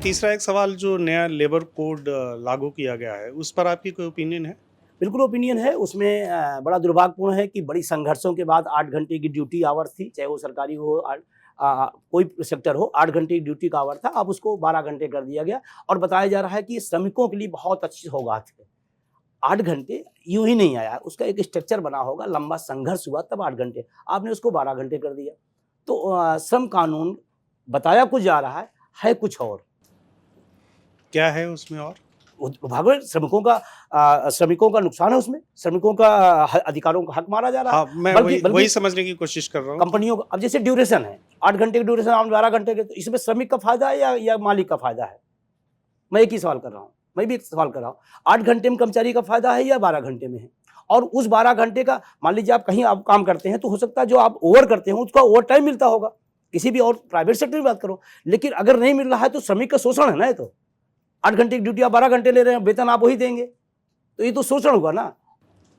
तीसरा एक सवाल, जो नया लेबर कोड लागू किया गया है, उस पर आपकी कोई ओपिनियन है? बिल्कुल ओपिनियन है उसमें। बड़ा दुर्भाग्यपूर्ण है कि बड़ी संघर्षों के बाद 8 घंटे की ड्यूटी आवर्स थी, चाहे वो सरकारी हो कोई सेक्टर हो, 8 घंटे की ड्यूटी का आवर था, अब उसको 12 घंटे कर दिया गया और बताया जा रहा है कि श्रमिकों के लिए बहुत अच्छी सौगात है। 8 घंटे यूँ ही नहीं आया, उसका एक स्ट्रक्चर बना होगा, लंबा संघर्ष हुआ तब 8 घंटे, आपने उसको 12 घंटे कर दिया। तो श्रम कानून बताया कुछ जा रहा है कुछ और। क्या है उसमें और? भागवत श्रमिकों का नुकसान है उसमें, श्रमिकों का अधिकारों का हक मारा जा रहा है। हाँ, मैं वही समझने की कोशिश कर रहा हूँ। कंपनियों का अब जैसे ड्यूरेशन है 8 घंटे की ड्यूरेशन, आप 12 घंटे के, तो इसमें श्रमिक का फायदा है या मालिक का फायदा है? मैं एक ही सवाल कर रहा हूँ, मैं भी एक सवाल कर रहा हूँ। 8 घंटे में कर्मचारी का फायदा है या 12 घंटे में है? और उस 12 घंटे का मान लीजिए आप कहीं आप काम करते हैं तो हो सकता है जो आप ओवर करते हैं उसका ओवर टाइम मिलता होगा, किसी भी और प्राइवेट सेक्टर की बात करो, लेकिन अगर नहीं मिल रहा है तो श्रमिक का शोषण है ना। ये तो 8 घंटे की ड्यूटी आप 12 घंटे ले रहे हैं, वेतन आप वही देंगे, तो ये तो शोषण हुआ ना।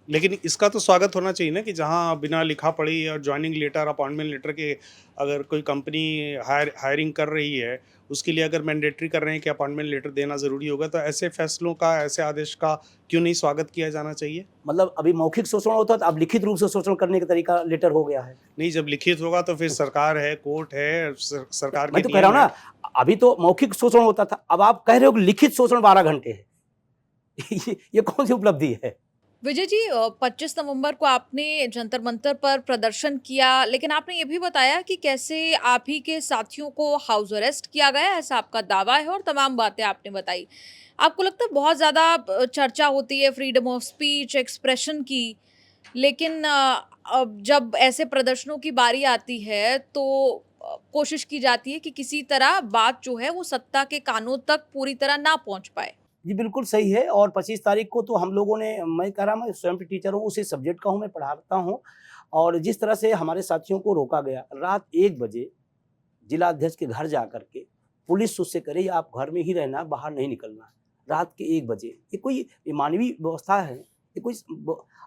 लेकिन इसका तो स्वागत होना चाहिए ना, कि जहाँ बिना लिखा पढ़ी और ज्वाइनिंग लेटर, अपॉइंटमेंट लेटर के अगर कोई कंपनी हायरिंग कर रही है, उसके लिए अगर मैंडेटरी कर रहे हैं कि अपॉइंटमेंट लेटर देना ज़रूरी होगा, तो ऐसे फैसलों का, ऐसे आदेश का क्यों नहीं स्वागत किया जाना चाहिए? मतलब अभी मौखिक शोषण होता था, अब लिखित रूप से शोषण करने का तरीका लेटर हो गया है। नहीं, जब लिखित होगा तो फिर सरकार है, कोर्ट है, सरकार के मैं तो कह रहा हूँ नियम ना, अभी तो मौखिक शोषण होता था, अब आप कह रहे हो कि लिखित शोषण 12 घंटे है। ये कौन सी उपलब्धि है? विजय जी, 25 नवंबर को आपने जंतर मंतर पर प्रदर्शन किया, लेकिन आपने ये भी बताया कि कैसे आप ही के साथियों को हाउस अरेस्ट किया गया, ऐसा आपका दावा है और तमाम बातें आपने बताई। आपको लगता है बहुत ज़्यादा चर्चा होती है फ्रीडम ऑफ स्पीच, एक्सप्रेशन की, लेकिन अब जब ऐसे प्रदर्शनों की बारी आती है तो कोशिश की जाती है कि किसी तरह बात जो है वो सत्ता के कानों तक पूरी तरह ना पहुँच पाए। जी, बिल्कुल सही है। और 25 तारीख को तो हम लोगों ने, मैं कह रहा, मैं स्वयं भी टीचर हूँ, उसी सब्जेक्ट का हूँ, मैं पढ़ाता हूँ, और जिस तरह से हमारे साथियों को रोका गया, रात 1 बजे जिला अध्यक्ष के घर जा कर के पुलिस उससे करे आप घर में ही रहना, बाहर नहीं निकलना, रात के 1 बजे। ये कोई ये मानवीय व्यवस्था है? ये कोई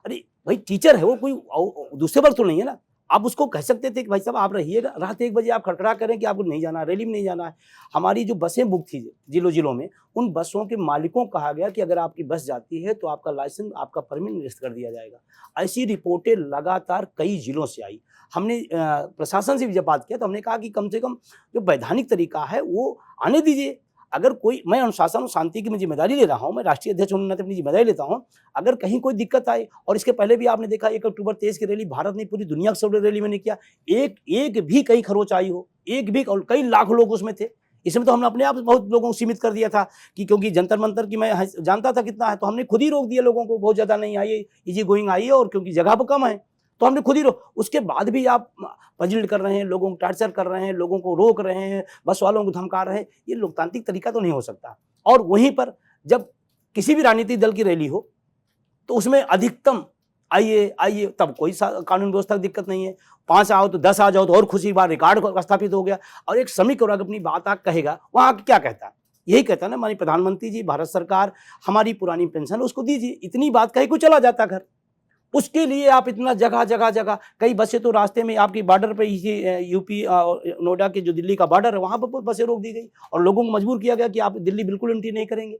अरे भाई, टीचर है वो, कोई दूसरे वर्ग तो नहीं है ना। आप उसको कह सकते थे कि भाई साहब आप रहिएगा, रात 1 बजे आप खड़खड़ा करें कि आपको नहीं जाना, रैली में नहीं जाना है। हमारी जो बसें बुक थी जिलों में, उन बसों के मालिकों को कहा गया कि अगर आपकी बस जाती है तो आपका लाइसेंस, आपका परमिट निरस्त कर दिया जाएगा। ऐसी रिपोर्टें लगातार कई जिलों से आई। हमने प्रशासन से भी जब बात किया तो हमने कहा कि कम से कम जो वैधानिक तरीका है वो आने दीजिए। अगर कोई, मैं अनुशासन और शांति की मैं जिम्मेदारी ले रहा हूँ, मैं राष्ट्रीय अध्यक्ष होने के नाते अपनी जिम्मेदारी लेता हूँ। अगर कहीं कोई दिक्कत आए, और इसके पहले भी आपने देखा 1 अक्टूबर 23 की रैली भारत ने पूरी दुनिया की सबसे रैली मैंने किया, एक भी कहीं खरोच आई हो, एक भी, और कई लाख लोग उसमें थे। इसमें तो हमने अपने आप बहुत लोगों को सीमित कर दिया था कि क्योंकि जंतर मंतर की मैं जानता था कितना है, तो हमने खुद ही रोक दिया लोगों को, बहुत ज़्यादा नहीं आइए, इजी गोइंग आइए, और क्योंकि जगह पर कम है तो हमने खुद ही रोक। उसके बाद भी आप पजल कर रहे हैं, लोगों को टार्चर कर रहे हैं, लोगों को रोक रहे हैं, बस वालों को धमका रहे हैं, ये लोकतांत्रिक तरीका तो नहीं हो सकता। और वहीं पर जब किसी भी राजनीतिक दल की रैली हो तो उसमें अधिकतम आइए आइए, तब कोई कानून व्यवस्था की दिक्कत नहीं है। 5 आओ तो 10 आ जाओ तो और खुशी बात, रिकॉर्ड स्थापित हो गया। और एक श्रमिक और अपनी बात आग कहेगा, वहाँ क्या कहता? यही कहता ना, माननीय प्रधानमंत्री जी, भारत सरकार हमारी पुरानी पेंशन उसको दीजिए, इतनी बात कहे को चला जाता घर। उसके लिए आप इतना जगह जगह जगह, कई बसें तो रास्ते में आपकी बॉर्डर पे, यूपी नोएडा के जो दिल्ली का बॉर्डर है वहाँ पर बसें रोक दी गई और लोगों को मजबूर किया गया कि आप दिल्ली बिल्कुल एंट्री नहीं करेंगे।